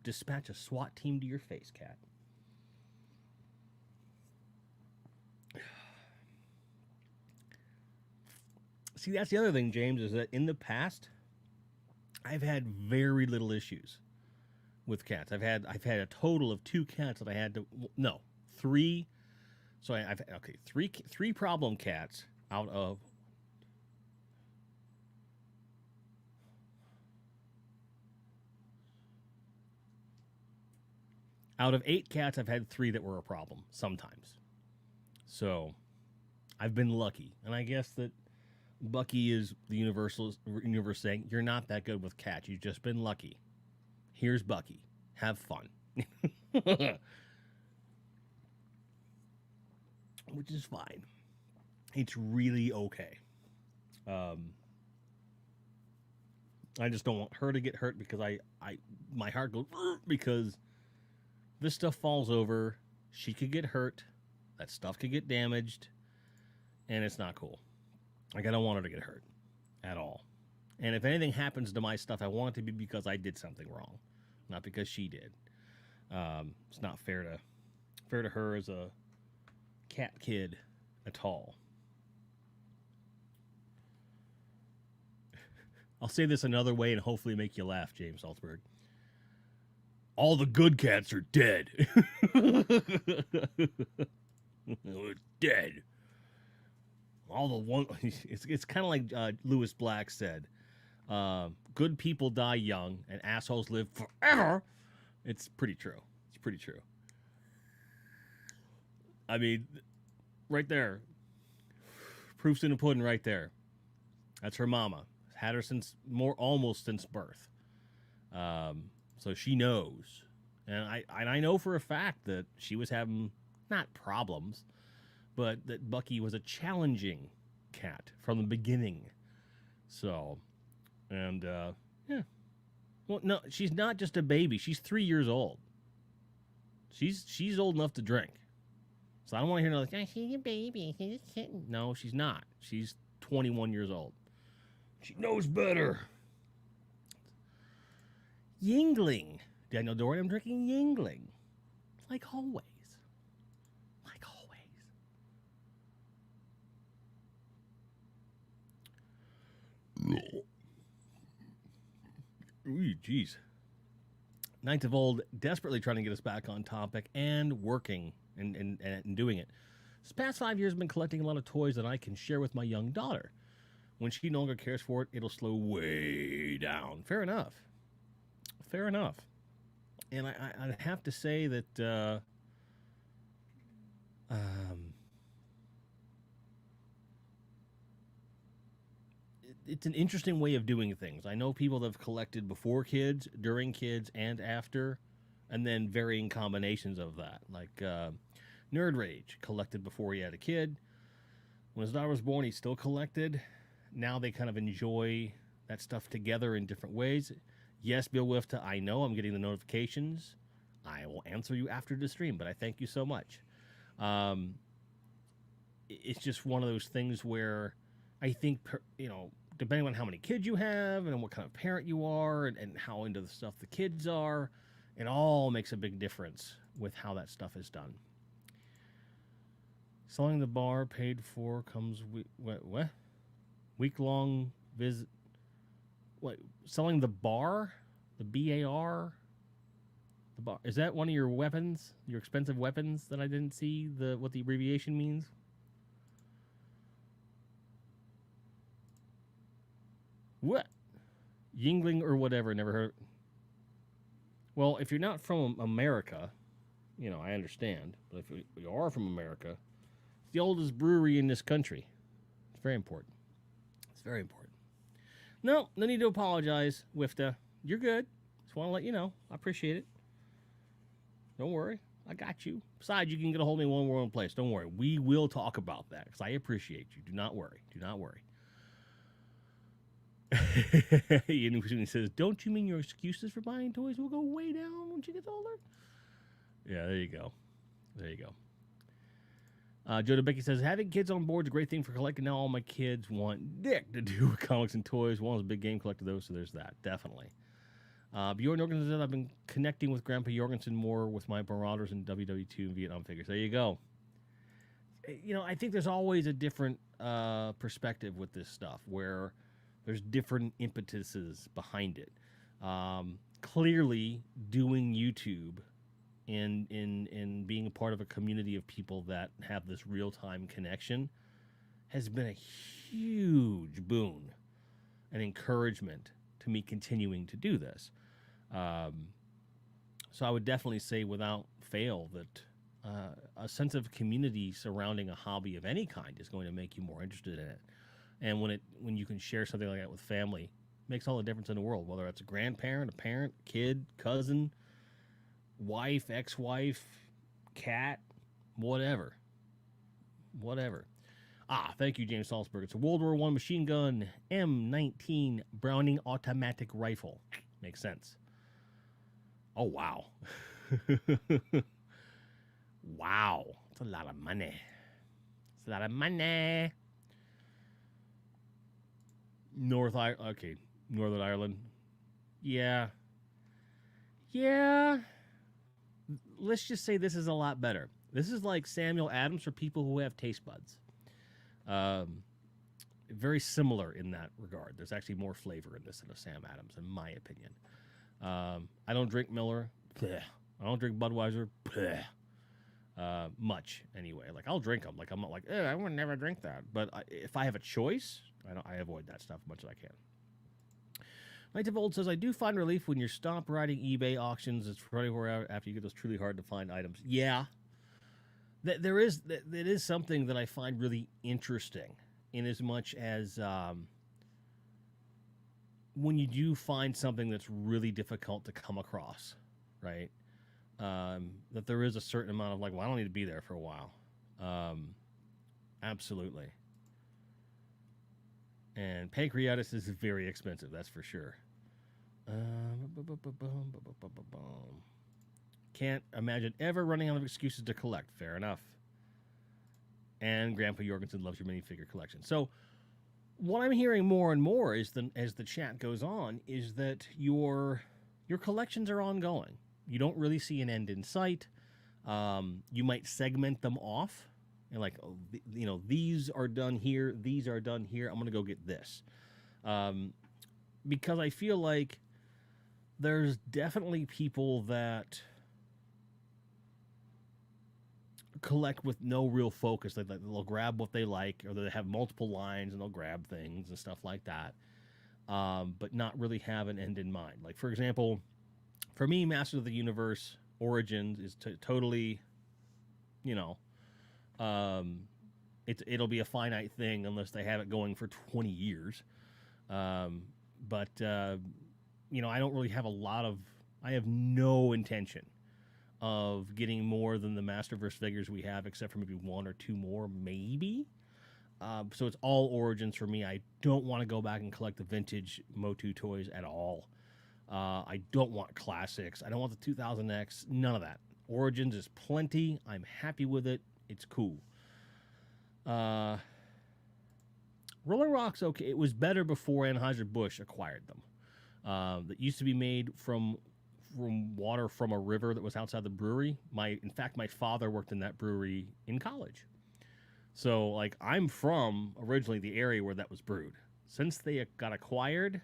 dispatch a SWAT team to your face, cat. See, that's the other thing, James, is that in the past, I've had very little issues with cats. I've had a total of 2 cats that I had to, no, 3. So I've three problem cats out of out of 8 cats. I've had 3 that were a problem sometimes. So I've been lucky, and I guess that Bucky is the universe saying you're not that good with cats. You've just been lucky. Here's Bucky. Have fun. Which is fine. It's really okay. I just don't want her to get hurt, because my heart goes because this stuff falls over. She could get hurt. That stuff could get damaged. and it's not cool. Like, I don't want her to get hurt at all. And if anything happens to my stuff, I want it to be because I did something wrong, not because she did. It's not fair to her as a cat kid at all. I'll say this another way and hopefully make you laugh, James Salzberg. All the good cats are dead. Dead. All the one. It's kind of like Lewis Black said. Good people die young and assholes live forever. It's pretty true. It's pretty true. I mean, right there. Proof's in the pudding right there. That's her mama. Had her since almost since birth. So she knows. And I know for a fact that she was having not problems, but that Bucky was a challenging cat from the beginning. So, and yeah. Well, no, she's not just a baby. She's 3 years old. She's old enough to drink. So I don't want to hear like, oh, she's a baby. She's a kitten. No, she's not. She's 21 years old. She knows better. Yingling. Daniel Doran, I'm drinking Yingling. Like always. Like always. Ooh, jeez. Knights of Old desperately trying to get us back on topic and working and doing it. This past 5 years, I've been collecting a lot of toys that I can share with my young daughter. When she no longer cares for it, it'll slow way down. Fair enough. Fair enough. And I'd have to say that it's an interesting way of doing things. I know people that have collected before kids, during kids, and after, and then varying combinations of that. Like Nerd Rage collected before he had a kid. When his daughter was born, he still collected. Now they kind of enjoy that stuff together in different ways. Yes, Bill Wifta, I know I'm getting the notifications. I will answer you after the stream, but I thank you so much. It's just one of those things where I think, depending on how many kids you have and what kind of parent you are and how into the stuff the kids are, it all makes a big difference with how that stuff is done. Selling the bar paid for comes what? Week-long visit. What? Selling the bar? The BAR? The bar. Is that one of your weapons? Your expensive weapons that I didn't see what the abbreviation means? What? Yingling or whatever, never heard. Well, if you're not from America, I understand. But if you are from America, it's the oldest brewery in this country. It's very important. It's very important. No need to apologize, Wifta. You're good. Just want to let you know. I appreciate it. Don't worry. I got you. Besides, you can get a hold of me one place. Don't worry. We will talk about that because I appreciate you. Do not worry. Do not worry. He says, don't you mean your excuses for buying toys will go way down when she gets older? Yeah, there you go. There you go. Joe DeBecky says, having kids on board is a great thing for collecting. Now all my kids want dick to do with comics and toys. One is a big game collector, though, so there's that. Definitely. Bjorn Jorgensen says, I've been connecting with Grandpa Jorgensen more with my Marauders and WW2 and Vietnam figures. There you go. I think there's always a different perspective with this stuff where there's different impetuses behind it. Clearly, doing YouTube and being a part of a community of people that have this real-time connection has been a huge boon and encouragement to me continuing to do this. So I would definitely say without fail that a sense of community surrounding a hobby of any kind is going to make you more interested in it. And when you can share something like that with family, it makes all the difference in the world, whether it's a grandparent, a parent, kid, cousin, wife, ex-wife, cat, whatever. Thank you, James Salzberg. It's a World War I machine gun, M19 Browning automatic rifle. Makes sense. Oh, wow. Wow. It's a lot of money. It's a lot of money. Northern Ireland. Yeah. Yeah. Let's just say this is a lot better. This is like Samuel Adams for people who have taste buds. Um, Very similar in that regard. There's actually more flavor in this than a Sam Adams, in my opinion. I don't drink Miller. Bleh. I don't drink Budweiser. Bleh. Much anyway. Like I'll drink them. Like I'm not like I would never drink that. But if I have a choice, I avoid that stuff as much as I can. Knight of Old says, I do find relief when you stop riding eBay auctions. It's everywhere after you get those truly hard to find items. Yeah, that is something that I find really interesting. In as much as when you do find something that's really difficult to come across, right? That there is a certain amount of like, well, I don't need to be there for a while. Absolutely. And pancreatitis is very expensive, that's for sure. Can't imagine ever running out of excuses to collect. Fair enough. And Grandpa Jorgensen loves your minifigure collection. So what I'm hearing more and more is as the chat goes on is that your collections are ongoing. You don't really see an end in sight. You might segment them off. And like, these are done here. These are done here. I'm going to go get this. Because I feel like there's definitely people that collect with no real focus. They'll grab what they like, or they have multiple lines and they'll grab things and stuff like that, but not really have an end in mind. Like, for example, for me, Masters of the Universe Origins is totally, it'll be a finite thing unless they have it going for 20 years. But I don't really have I have no intention of getting more than the Masterverse figures we have, except for maybe one or two more, maybe. So it's all Origins for me. I don't want to go back and collect the vintage Motu toys at all. I don't want classics. I don't want the 2000X. None of that. Origins is plenty. I'm happy with it. It's cool. Rolling Rock's okay. It was better before Anheuser-Busch acquired them. That used to be made from water from a river that was outside the brewery. In fact, my father worked in that brewery in college. So, like, I'm from originally the area where that was brewed. Since they got acquired,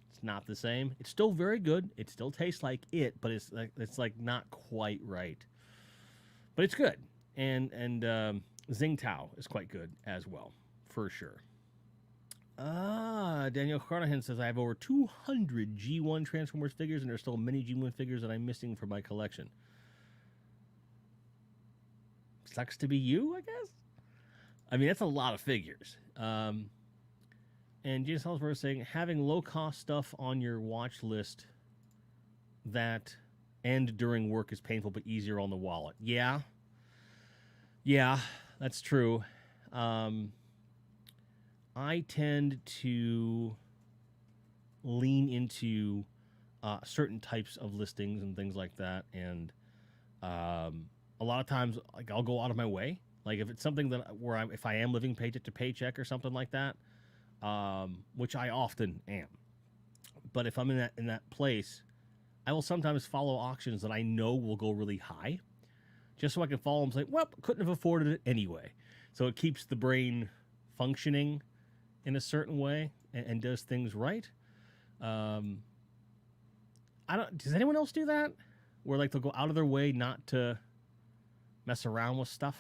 it's not the same. It's still very good. It still tastes like it, but it's not quite right. But it's good. And Tsingtao is quite good as well, for sure. Daniel Carnahan says, I have over 200 G1 Transformers figures, and there's still many G1 figures that I'm missing from my collection. Sucks to be you, I guess? I mean, that's a lot of figures. And James Salzberg is saying, having low-cost stuff on your watch list that and during work is painful but easier on the wallet. Yeah, that's true. I tend to lean into certain types of listings and things like that, and a lot of times, like, I'll go out of my way. Like, if it's something if I am living paycheck to paycheck or something like that, which I often am, but if I'm in that place, I will sometimes follow auctions that I know will go really high, just so I can follow them and say, well, couldn't have afforded it anyway. So it keeps the brain functioning in a certain way and does things right. Does anyone else do that? Where, like, they'll go out of their way not to mess around with stuff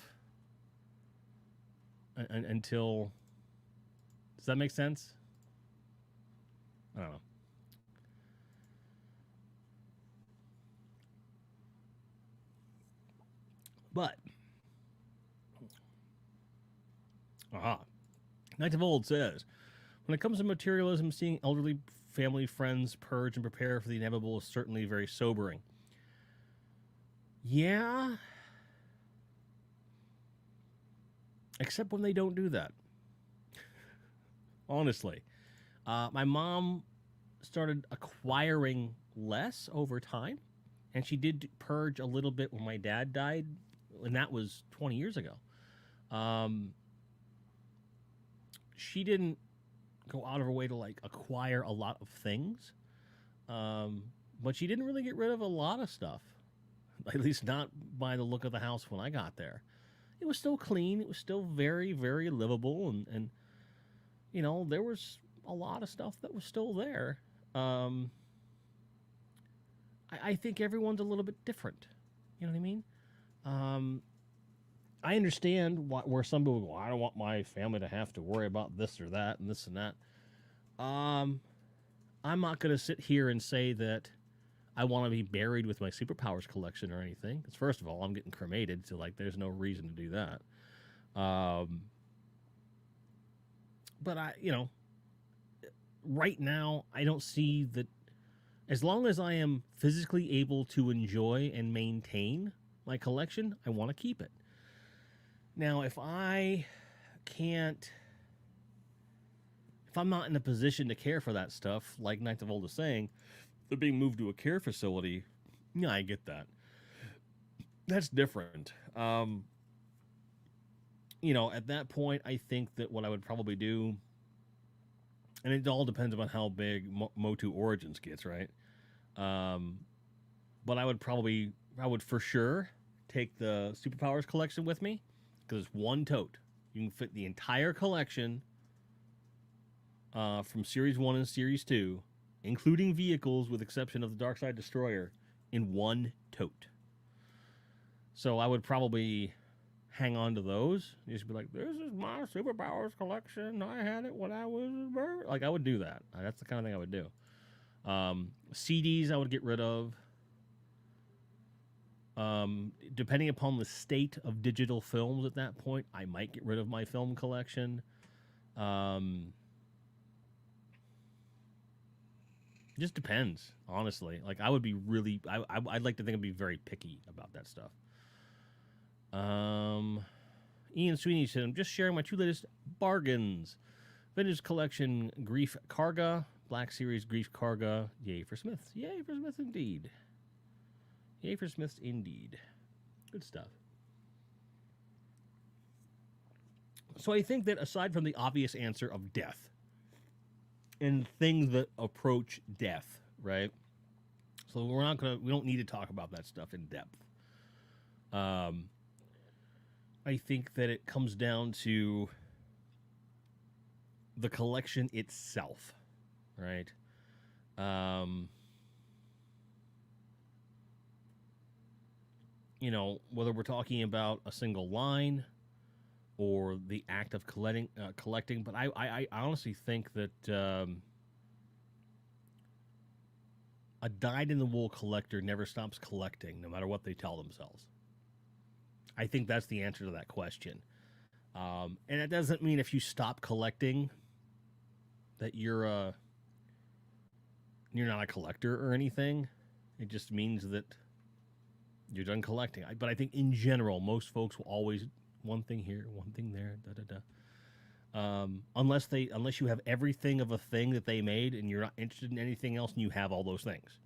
until... Does that make sense? I don't know. But... Knight of Old says, when it comes to materialism, seeing elderly family friends purge and prepare for the inevitable is certainly very sobering. Yeah. Except when they don't do that. Honestly. My mom started acquiring less over time, and she did purge a little bit when my dad died, and that was 20 years ago. She didn't go out of her way to like acquire a lot of things. But she didn't really get rid of a lot of stuff, at least not by the look of the house when I got there. It was still clean. It was still very, very livable. And you know, there was a lot of stuff that was still there. I think everyone's a little bit different. You know what I mean? I understand where some people go, I don't want my family to have to worry about this or that and this and that. I'm not going to sit here and say that I want to be buried with my superpowers collection or anything. Because first of all, I'm getting cremated, so like there's no reason to do that. But right now, I don't see that. As long as I am physically able to enjoy and maintain my collection, I want to keep it. Now, if I'm not in a position to care for that stuff, like Knights of Old is saying, they're being moved to a care facility. Yeah, I get that. That's different. At that point, I think that what I would probably do, and it all depends on how big Motu Origins gets, right? But I would for sure take the Superpowers collection with me, because it's one tote. You can fit the entire collection from Series 1 and Series 2, including vehicles with exception of the Darkseid Destroyer, in one tote. So I would probably hang on to those. Just be like, this is my Superpowers collection. I had it when I was like, I would do that. That's the kind of thing I would do. CDs I would get rid of. Depending upon the state of digital films at that point, I might get rid of my film collection. Just depends, honestly. Like, I would be really, I'd like to think I'd be very picky about that stuff. Ian Sweeney said, I'm just sharing my 2 latest bargains. Vintage Collection Grief Karga, Black Series Grief Karga. Yay for Smiths. Yay for Smiths indeed. Yay for Smiths indeed. Good stuff. So I think that aside from the obvious answer of death and things that approach death, right? So we don't need to talk about that stuff in depth. I think that it comes down to the collection itself, right? Whether we're talking about a single line or the act of collecting, but I honestly think that a dyed-in-the-wool collector never stops collecting, no matter what they tell themselves. I think that's the answer to that question. And it doesn't mean if you stop collecting that you're not a collector or anything. It just means that you're done collecting. But I think in general, most folks will always one thing here, one thing there, unless you have everything of a thing that they made and you're not interested in anything else and you have all those things,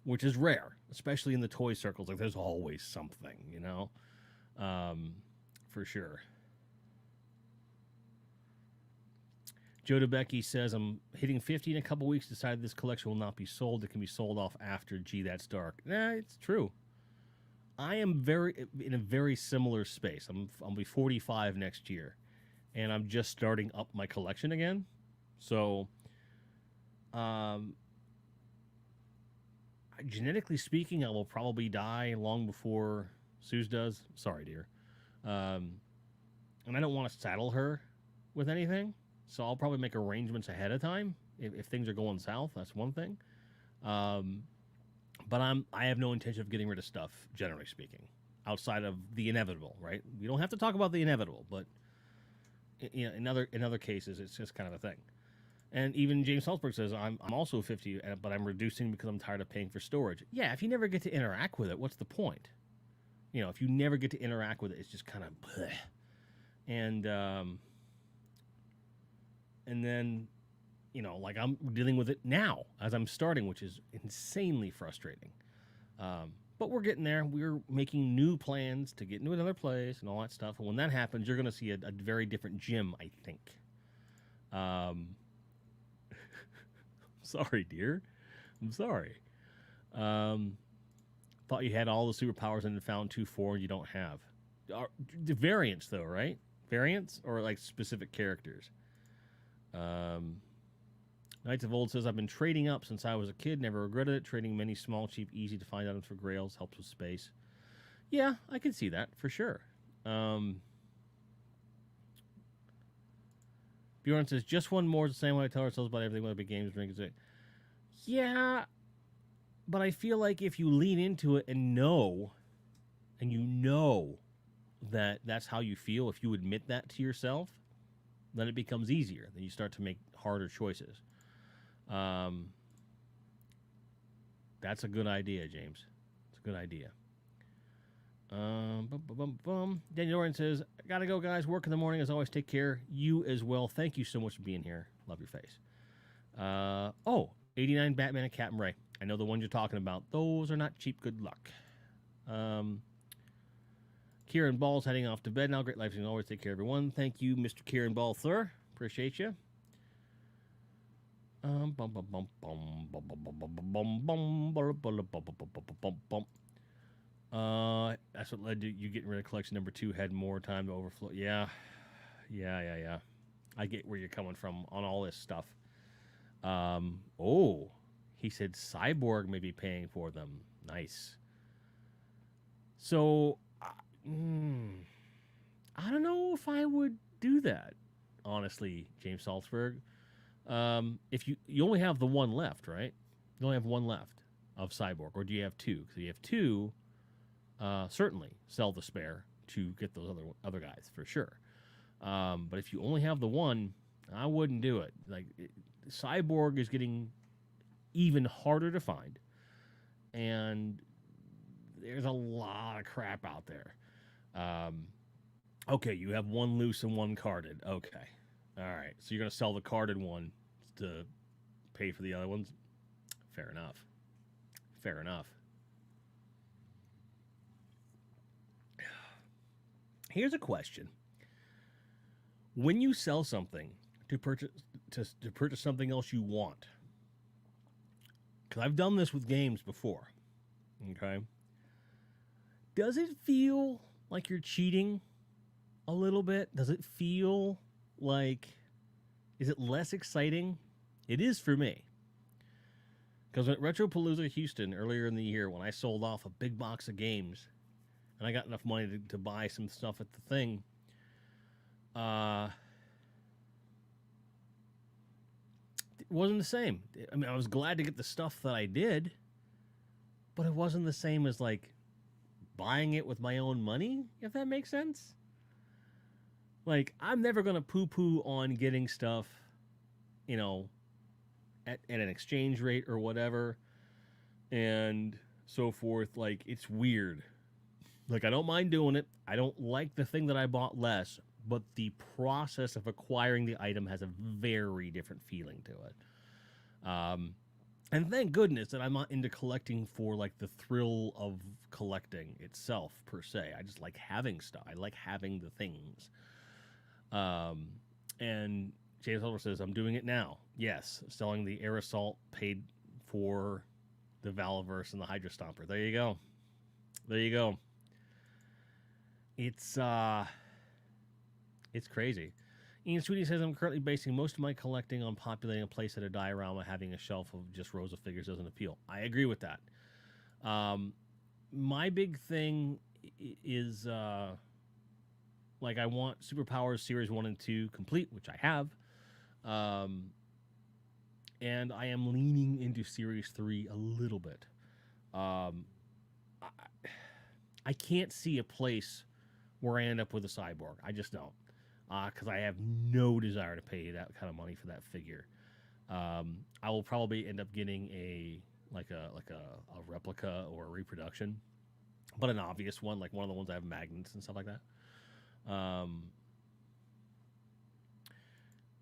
which is rare, especially in the toy circles. Like, there's always something, for sure. Joe DeBecky says, I'm hitting 50 in a couple weeks. Decided this collection will not be sold. It can be sold off after. Gee, that's dark. It's true. I am in a very similar space. I'll be 45 next year, and I'm just starting up my collection again. So, genetically speaking, I will probably die long before Suze does. Sorry, dear. And I don't want to saddle her with anything. So I'll probably make arrangements ahead of time if things are going south. That's one thing. But I have no intention of getting rid of stuff, generally speaking, outside of the inevitable. Right? We don't have to talk about the inevitable, but in other cases, it's just kind of a thing. And even James Salzberg says I'm also 50, but I'm reducing because I'm tired of paying for storage. Yeah, if you never get to interact with it, what's the point? If you never get to interact with it, it's just kind of bleh. And then, like I'm dealing with it now as I'm starting, which is insanely frustrating. But we're getting there. We're making new plans to get into another place and all that stuff. And when that happens, you're going to see a very different Jim, I think. sorry, dear. I'm sorry. Thought you had all the superpowers and found 2-4 you don't have. The variants, though, right? Variants or like specific characters? Knights of Old says, I've been trading up since I was a kid. Never regretted it. Trading many small, cheap, easy to find items for grails helps with space. Yeah, I can see that for sure. Bjorn says, just one more is the same way I tell ourselves about everything with big games. Yeah, but I feel like if you lean into it and you know that that's how you feel, if you admit that to yourself, then it becomes easier. Then you start to make harder choices. That's a good idea, James. It's a good idea. Daniel Oren says, gotta go, guys. Work in the morning. As always, take care. You as well. Thank you so much for being here. Love your face. 89 Batman and Captain Ray. I know the ones you're talking about. Those are not cheap. Good luck. Kieran Ball's heading off to bed now. Great life. You can always take care of everyone. Thank you, Mr. Kieran Ball, sir. Appreciate you. That's what led to you getting rid of collection number 2. Had more time to overflow. Yeah. I get where you're coming from on all this stuff. He said Cyborg may be paying for them. Nice. So, I don't know if I would do that, honestly, James Salzberg. If you only have the one left, right? You only have one left of Cyborg, or do you have 2? Because you have 2, certainly sell the spare to get those other guys for sure. But if you only have the one, I wouldn't do it. Like Cyborg is getting even harder to find, and there's a lot of crap out there. Okay, you have one loose and one carded. Okay. All right. So you're going to sell the carded one to pay for the other ones? Fair enough. Here's a question. When you sell something to purchase something else you want, because I've done this with games before, okay? Does it feel like you're cheating a little bit? Does it feel like, is it less exciting? It is for me. Because at Retropalooza Houston earlier in the year, when I sold off a big box of games, and I got enough money to buy some stuff at the thing, it wasn't the same. I mean, I was glad to get the stuff that I did, but it wasn't the same as, like, buying it with my own money, if that makes sense. Like, I'm never going to poo-poo on getting stuff, you know, at an exchange rate or whatever, and so forth. Like, it's weird. Like, I don't mind doing it. I don't like the thing that I bought less, but the process of acquiring the item has a very different feeling to it. And thank goodness that I'm not into collecting for, like, the thrill of collecting itself, per se. I just like having stuff. I like having the things. And James Oliver says, I'm doing it now. Yes, selling the Air Assault paid for the Valaverse and the Hydra Stomper. There you go. It's crazy. Ian Sweetie says, I'm currently basing most of my collecting on populating a place at a diorama. Having a shelf of just rows of figures doesn't appeal. I agree with that. My big thing is, like, I want Superpowers Series 1 and 2 complete, which I have. And I am leaning into Series 3 a little bit. I can't see a place where I end up with a Cyborg. I just don't. Because I have no desire to pay that kind of money for that figure. I will probably end up getting a replica or a reproduction, but an obvious one, like one of the ones that have magnets and stuff like that.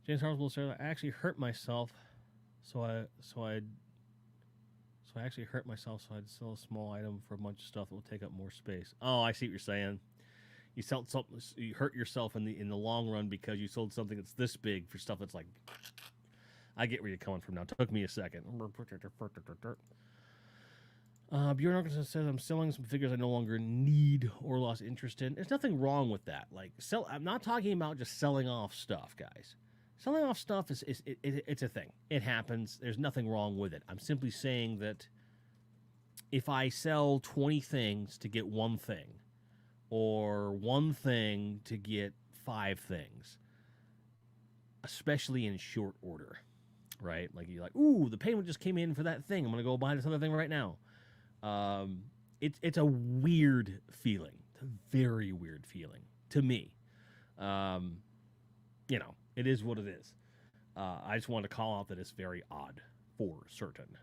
James Harmswell said, I actually hurt myself, so I'd sell a small item for a bunch of stuff that will take up more space. Oh, I see what you're saying. You sold something, you hurt yourself in the long run because you sold something that's this big for stuff that's like, I get where you're coming from now. Took me a second. Bjorn Arkansas says, I'm selling some figures I no longer need or lost interest in. There's nothing wrong with that. Like, I'm not talking about just selling off stuff, guys. Selling off stuff it's a thing. It happens. There's nothing wrong with it. I'm simply saying that if I sell 20 things to get one thing, or one thing to get 5 things, especially in short order, right? Like, you're like, ooh, the payment just came in for that thing. I'm going to go buy this other thing right now. It's a weird feeling. It's a very weird feeling to me. It is what it is. I just want to call out that it's very odd for certain.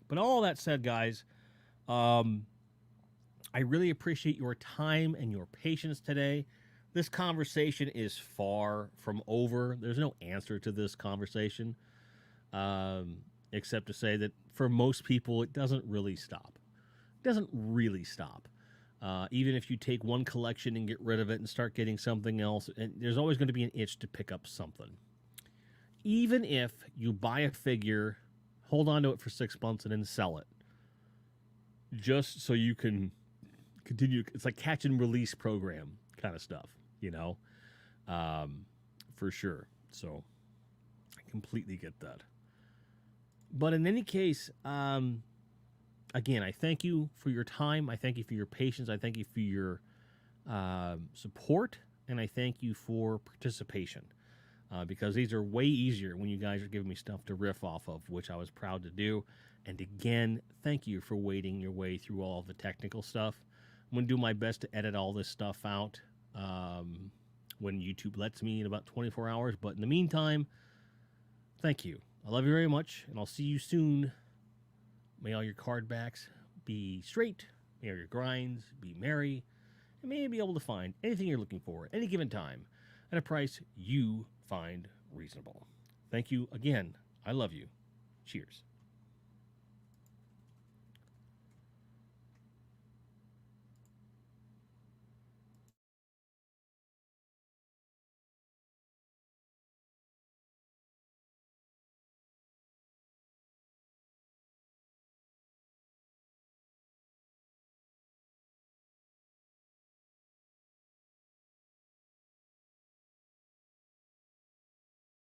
But all that said, guys, I really appreciate your time and your patience today. This conversation is far from over. There's no answer to this conversation, except to say that for most people, it doesn't really stop. It doesn't really stop. Even if you take one collection and get rid of it and start getting something else, and there's always going to be an itch to pick up something. Even if you buy a figure, hold on to it for 6 months, and then sell it, just so you can continue. It's like catch and release program kind of stuff, for sure. So I completely get that. But in any case, again, I thank you for your time. I thank you for your patience. I thank you for your support, and I thank you for participation. Because these are way easier when you guys are giving me stuff to riff off of, which I was proud to do. And again, thank you for wading your way through all the technical stuff. I'm going to do my best to edit all this stuff out when YouTube lets me in about 24 hours. But in the meantime, thank you. I love you very much, and I'll see you soon. May all your card backs be straight. May all your grinds be merry. And may you be able to find anything you're looking for at any given time at a price you find reasonable. Thank you again. I love you. Cheers.